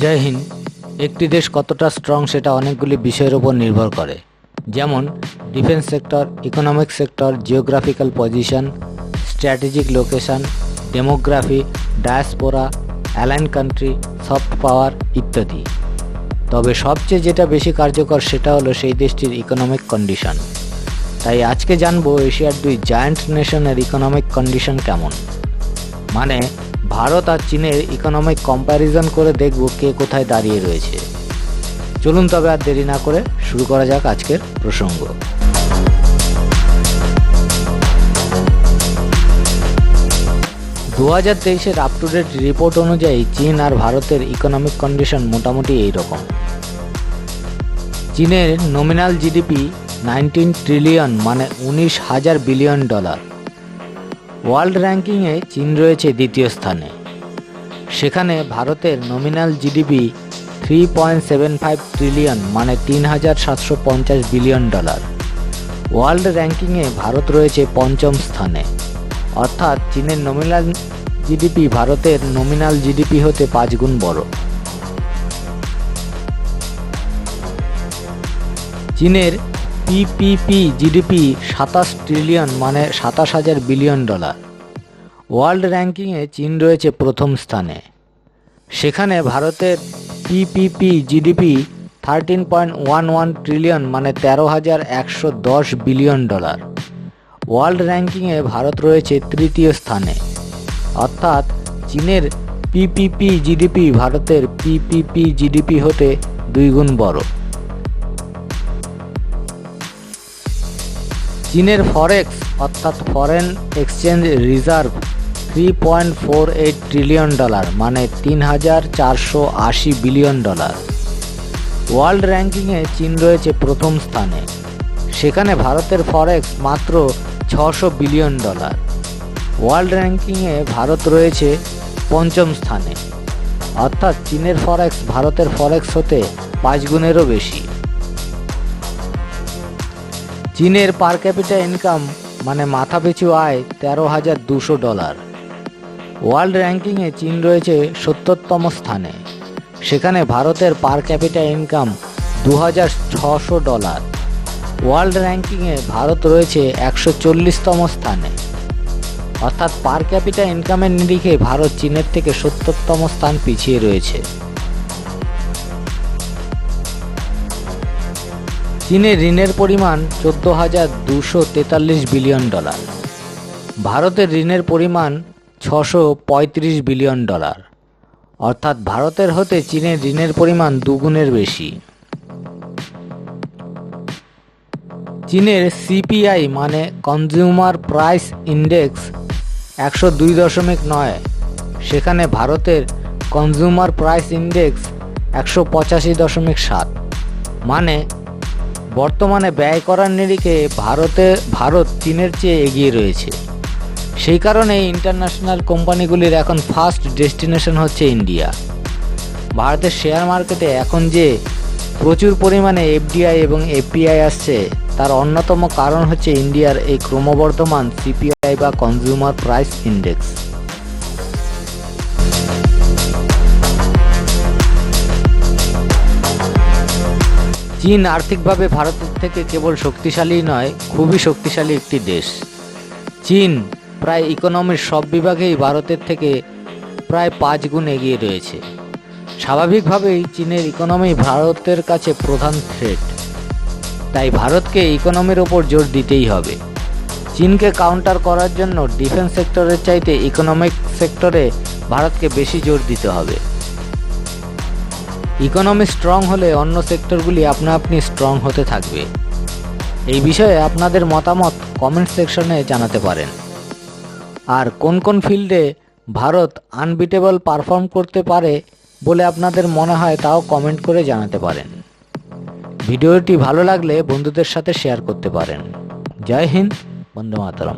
জয় হিন্দ। একটি দেশ কতটা স্ট্রং সেটা অনেকগুলি বিষয়ের উপর নির্ভর করে, যেমন defence sector, economic sector, geographical position, strategic location, demography, diaspora, align country, soft power ইত্যাদি। তবে সবচেয়ে যেটা বেশি কার্যকর সেটা হলো সেই দেশটির ইকোনমিক কন্ডিশন। তাই আজকে জানবো এশিয়ার দুই জায়ান্ট নেশনের ইকোনমিক কন্ডিশন কেমন, মানে ভারত আর চীনের ইকোনমিক কম্প্যারিজন করে দেখব কে কোথায় দাঁড়িয়ে রয়েছে। চলুন তবে আর দেরি না করে শুরু করা যাক আজকের প্রসঙ্গ। 2023-এর আপ টু ডেট রিপোর্ট অনুযায়ী চীন আর ভারতের ইকোনমিক কন্ডিশন মোটামুটি এইরকম। চীনের নমিনাল জিডিপি 19 ট্রিলিয়ন মানে 19,000 বিলিয়ন ডলার। ওয়ার্ল্ড র্যাঙ্কিংয়ে চীন রয়েছে দ্বিতীয় স্থানে। সেখানে ভারতের নমিনাল জিডিপি 3.75 ট্রিলিয়ন মানে 3,750 বিলিয়ন ডলার। ওয়ার্ল্ড র্যাঙ্কিংয়ে ভারত রয়েছে পঞ্চম স্থানে, অর্থাৎ চীনের নমিনাল জিডিপি ভারতের নমিনাল জিডিপি হতে 5 গুণ বড়। চীনের পিপিপি জিডিপি 27 ট্রিলিয়ন মানে 27,000 বিলিয়ন ডলার। ওয়ার্ল্ড র্যাঙ্কিংয়ে চীন রয়েছে প্রথম স্থানে। সেখানে ভারতের পিপিপি জিডিপি 13.11 ট্রিলিয়ন মানে 13,110 বিলিয়ন ডলার। ওয়ার্ল্ড র্যাঙ্কিংয়ে ভারত রয়েছে তৃতীয় স্থানে, অর্থাৎ চীনের পিপিপি জিডিপি ভারতের পিপিপি জিডিপি হতে 2 গুণ বড়। চীনের ফরেক্স অর্থাৎ foreign exchange reserve 3.48 trillion dollar মানে 3,480 বিলিয়ন ডলার। ওয়ার্ল্ড র্যাঙ্কিংয়ে চীন রয়েছে প্রথম স্থানে। সেখানে ভারতের ফরেক্স মাত্র 600 বিলিয়ন ডলার। ওয়ার্ল্ড র্যাঙ্কিংয়ে ভারত রয়েছে পঞ্চম স্থানে, অর্থাৎ চীনের ফরেক্স ভারতের ফরেক্স হতে 5 গুণেরও বেশি। চীনের পার ক্যাপিটা ইনকাম মানে মাথাপিছু আয় 13,200 ডলার। ওয়ার্ল্ড র্যাঙ্কিংয়ে চীন রয়েছে 70তম স্থানে। সেখানে ভারতের per capita income 2,600 dollar. World র্যাঙ্কিংয়ে ভারত রয়েছে 140তম স্থানে, অর্থাৎ পার ক্যাপিটা ইনকামের নিরিখে ভারত চীনের থেকে 70তম স্থান পিছিয়ে রয়েছে। চীনের ঋণের পরিমাণ 14,243 বিলিয়ন ডলার। ভারতের ঋণের পরিমাণ 635 বিলিয়ন ডলার, অর্থাৎ ভারতের হতে চীনের ঋণের পরিমাণ 2 গুণের বেশি। চীনের সিপিআই মানে কনজিউমার প্রাইস ইন্ডেক্স 102.9, সেখানে ভারতের কনজিউমার প্রাইস ইন্ডেক্স 185.7। মানে বর্তমানে ব্যয় করার নিরিখে ভারত চীনের চেয়ে এগিয়ে রয়েছে। সেই কারণে ইন্টারন্যাশনাল কোম্পানিগুলির এখন ফার্স্ট ডেস্টিনেশন হচ্ছে ইন্ডিয়া। ভারতের শেয়ার মার্কেটে এখন যে প্রচুর পরিমাণে এফডিআই এবং এফপিআই আসছে তার অন্যতম কারণ হচ্ছে ইন্ডিয়ার এই ক্রমবর্ধমান সিপিআই বা কনজিউমার প্রাইস ইন্ডেক্স। চীন আর্থিকভাবে ভারতের থেকে কেবল শক্তিশালী নয়, খুবই শক্তিশালী একটি দেশ। চীন প্রায় ইকোনমির সব বিভাগেই ভারতের থেকে প্রায় 5 গুণ এগিয়ে রয়েছে। স্বাভাবিকভাবেই চীনের ইকোনমি ভারতের কাছে প্রধান থ্রেট, তাই ভারতকে ইকোনমির ওপর জোর দিতেই হবে। চীনকে কাউন্টার করার জন্য ডিফেন্স সেক্টরের চাইতে ইকোনমিক সেক্টরে ভারতকে বেশি জোর দিতে হবে। ইকোনমি স্ট্রং হলে অন্য সেক্টরগুলি আপনা আপনি স্ট্রং হতে থাকবে। এই বিষয়ে আপনাদের মতামত কমেন্ট সেকশনে জানাতে পারেন। আর কোন কোন ফিল্ডে ভারত আনবিটেবল পারফর্ম করতে পারে বলে আপনাদের মনে হয় তাও কমেন্ট করে জানাতে পারেন। ভিডিওটি ভালো লাগলে বন্ধুদের সাথে শেয়ার করতে পারেন। জয় হিন্দ, বন্দে মাতরম।